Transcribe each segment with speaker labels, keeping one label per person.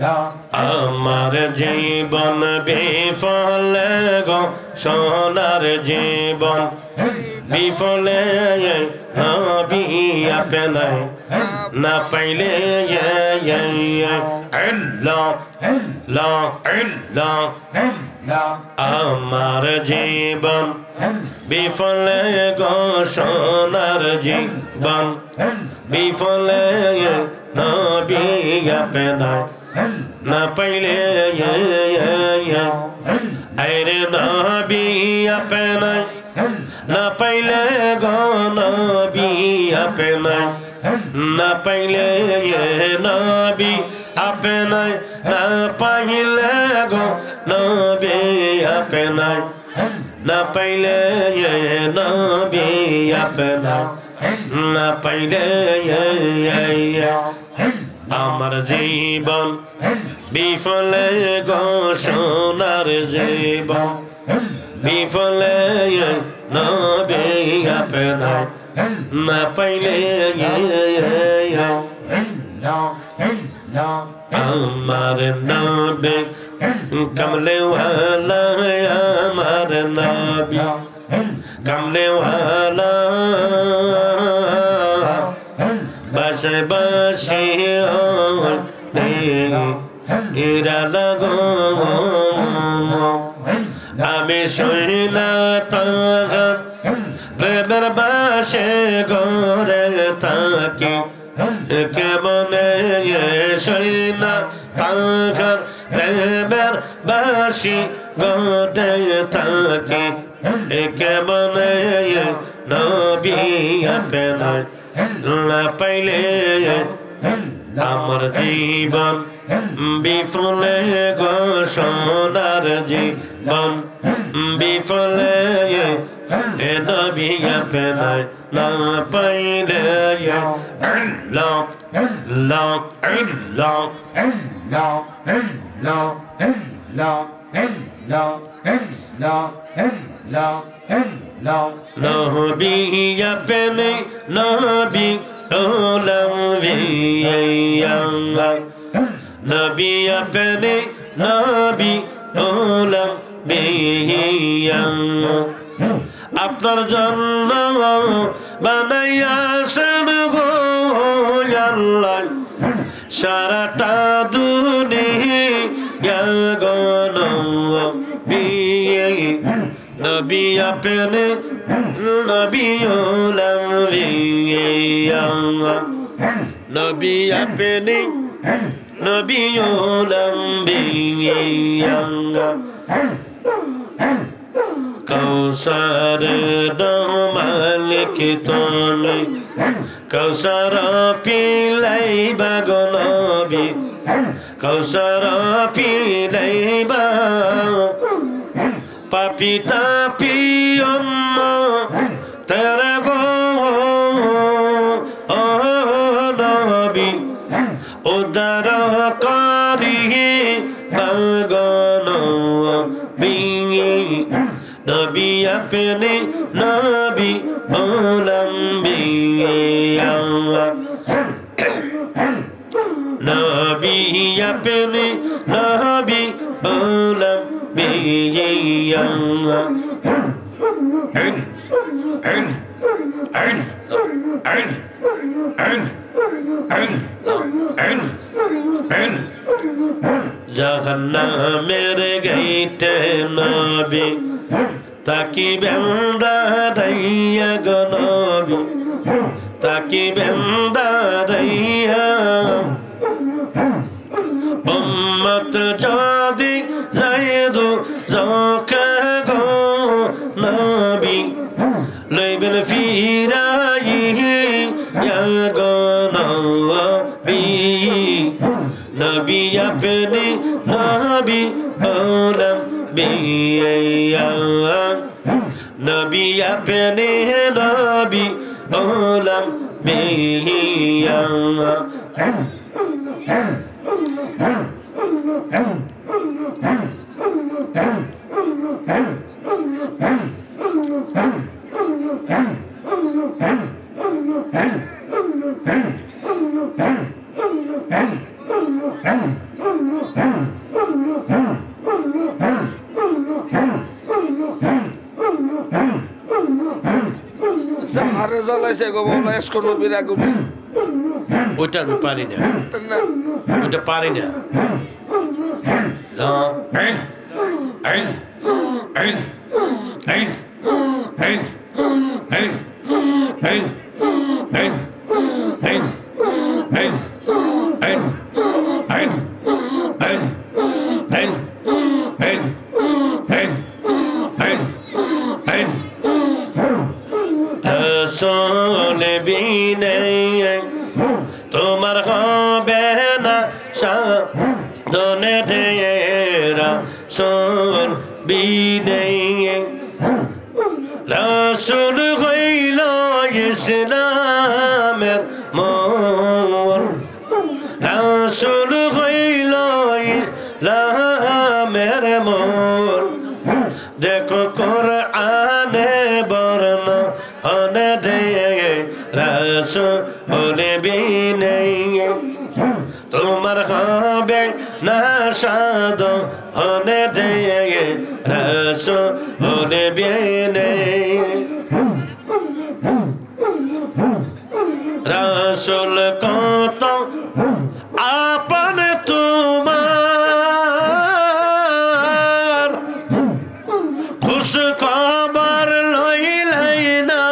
Speaker 1: আমার জীবন বিফলে গো সোনার জীবন বিফলে নবী আপনার না পাইলে আমার জীবন বিফলে গো সোনার জীবন বিফলে নবী আপনার না পাইলে আরে নবী আপনার না পাইলে গো নবী আপনার না পাইলে নবী আপনার না পাইলে গো নবী আপনার না পাইলে নবী আপনার না পাইলে আমার জীবন বিফলে গো সোনার জীবন বিফলে নবী আপনার না পাইলে আমার নবী কমলে ওয়ালা আমার নবী কমলে ওয়ালা বাসে বাসে এরা লাগো আমি শুইনা তাহার প্রেমের বাসে গরে থাকি কেমনে শুইনা তাহার প্রেমের বাসি গরে থাকি কেমনে নবী আপনার না পাইলে আমার জীবন বিফলে গো সোনার জীবন বিফলে নবী আপনার না পাইলে লক লক লক নবী আপনি নবী ওলাম বিয়াঙ্গা নবী আপনি নবী ওলাম বিয়াঙ্গা আপনার জন্য বানাইয়াছেন গো আল্লাহ সারাটা দুনিয়া গো নবী নবী আপনি নবী ওলাম বিয়াঙ্গা নবী আপনি নবী ওলাম বিয়াঙ্গা কৌসর মালিক তুমি কৌসর পিলাইবা গো নবী কৌসর পিলাইবা পাপি তাপি তেরা গো নবী উদার করি বাগন নবী আপনি নবী ওলাম বিয়াঙ্গা নবী আপনি নবী ওলাম বিয়াঙ্গা জাহান্নামের গাইতে নবী তাকি বেন্দা দাইয়া গো নবী তাকি বেন্দা দাইয়া উম্মত যদি যাইদু জকা গো নবী লইবেন ফিরাই গো নবী নবী আপনি নবী ওলাম বিয়াঙ্গা নবী আপনি নবী ওলাম বিয়াঙ্গা
Speaker 2: আরে জ্বালাইছে গো বলা এসকো নবীর আগুনে
Speaker 1: ওইটা আমি পারি না ওইটা পারি না সোনে বিনে তোমার হবে না সাধনে দেরা সোন বিনে রাসূল হইল ইসলামের মোর রাসূল হইল ইসলামের মোর দেখো কোরআনে বর্ণ অনে দেয়ে রাসূল বিনে তোমার হবে না সাধনে দেয়ে রাসূল বিনে রাসূল কত আপন তোমার খুশ খবর লইলাই না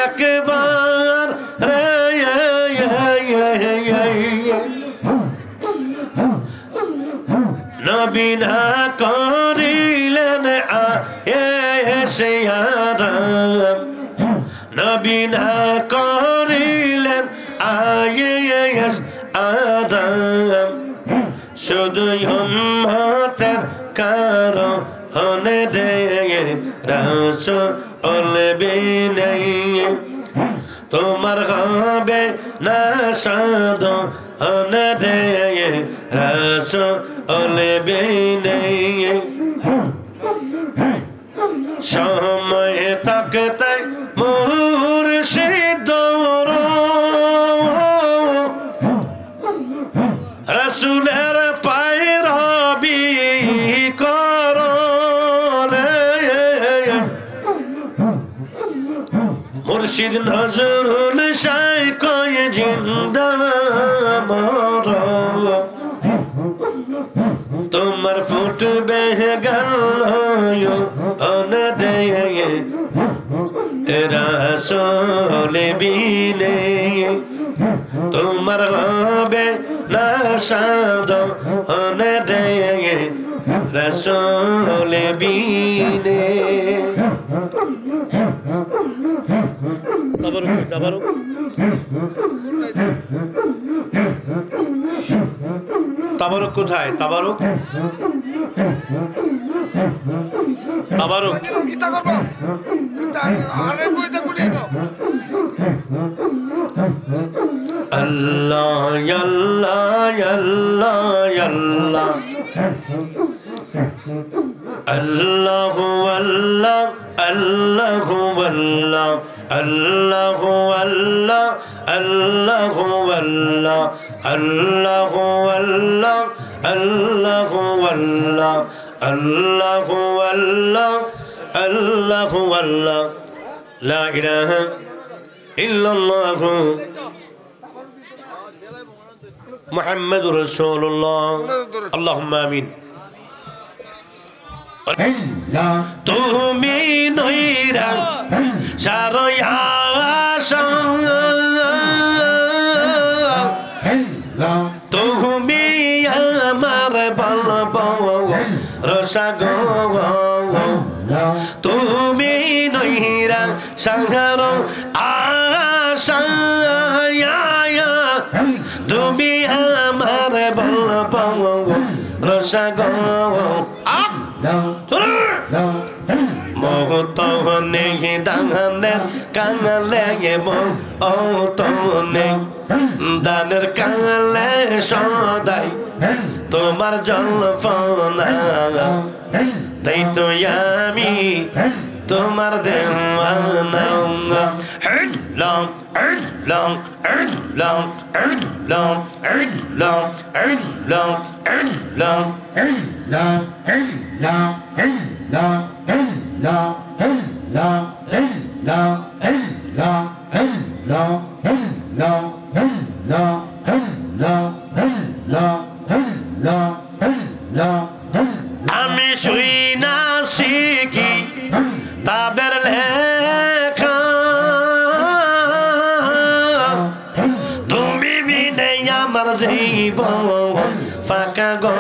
Speaker 1: একবার রে নবী না করিলেন আয়েশারাম নবী না করিলেন আয়েশ আদম শুধু উম্মতের কারণে দেয়ে রাসূল বিনে তোমার হবে না সাধনে দেয়ে রাসূল বিনে সময় থাকতে মুর্শিদ রাসূলের পায়রাবি করো মুর্শিদ নজরুল শাইখ জিন্দা মরো তোমার ফুটবে গেল অনদয়ে রাসূল বিনে তোমার হবে না সাধনে দেয়ে রাসূল বিনে তাবারুক তাবারুক কোথায় তাবারুক তাবারুক
Speaker 2: গীতা করব আরে কইতে বলি না
Speaker 1: আল্লাহ আল্লাহ আল্লাহ আল্লাহ আল্লাহু আল্লাহ আল্লাহু আল্লাহ আল্লাহু আল্লাহ আল্লাহু আল্লাহ আল্লাহু আল্লাহ আল্লাহু আল্লাহ আল্লাহু আল্লাহ আল্লাহু আল্লাহ লা ইলাহা ইল্লাল্লাহ মুহাম্মাদুর রাসূলুল্লাহ আল্লাহুম্মা আমিন তুমি নইরা সারয়া তুমি আমার বলব রসাগ তুমি নইরা সংহার আশা তুমি আমার বলব রসাগ মহতনে দানের কাঙালে এবং অতনে দানের কাঙালে সদাই তোমার জলফনা তাই তো আমি তোমার দেওয়ানা long long long long long long long আমি শুই না শিখি তাদের লেখা তুমি বিনে আমার জীবন ফাঁকা গো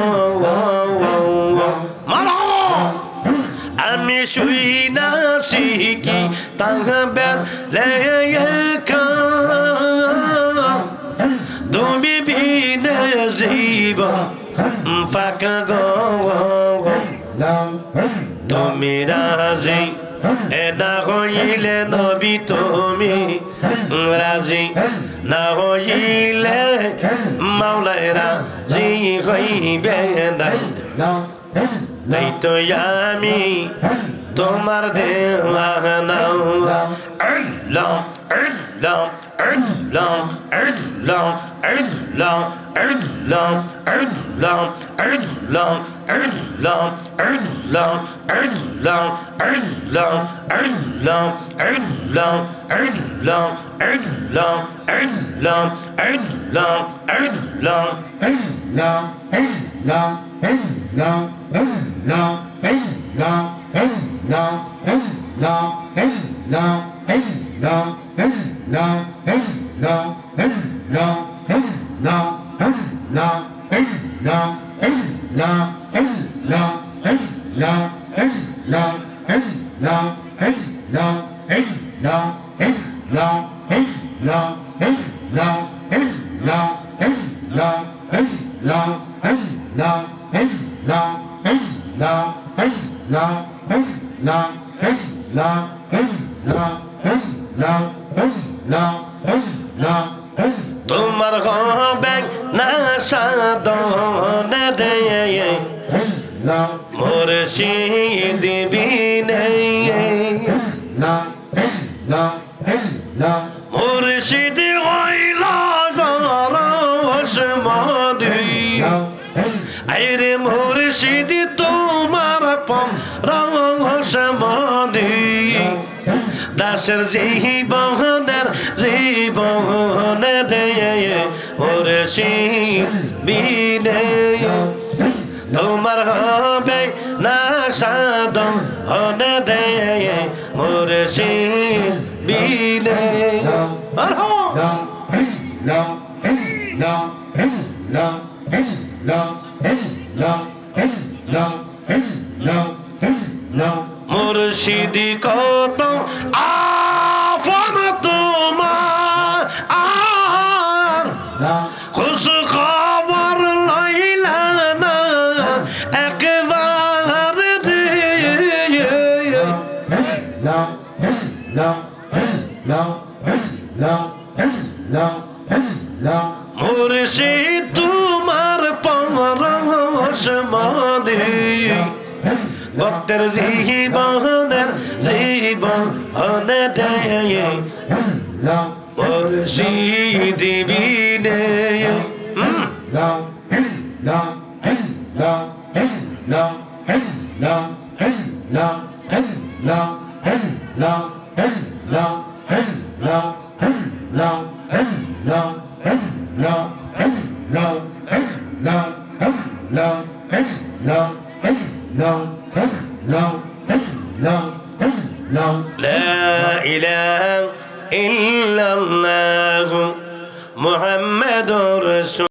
Speaker 1: মারো আমি শুই না শিখি তাদের লেখা তুমি বিনে জীবন ফাঁকা গো তুমি রাজি না হইলে নবী তুমি রাজি না হইলে মাওলাই রাজি হইবে না তাই তো আমি তোমার দেওয়ানা long long long long long long long long long long long long long long long long তোমার হবে না সাধন দেয় মুর্শিদ বিনে মুর্শিদ হইল রসমদি আইরে মুর্শিদ তোমার রসমদি দাসের জীবনের জীবন দেয় মুর্শিদ বিনে তোমার হবে না সাধন দেয় মুর্শিদ বিনে মুর্শিদি কত আপন তোমার আর খুশ খবর লইলা না একবার মুর্শিদ তোমার পরশ মনে ভক্তের জীবনের জীবন দেয় মুর্শিদ বিনে لا إله إلا الله محمد رسول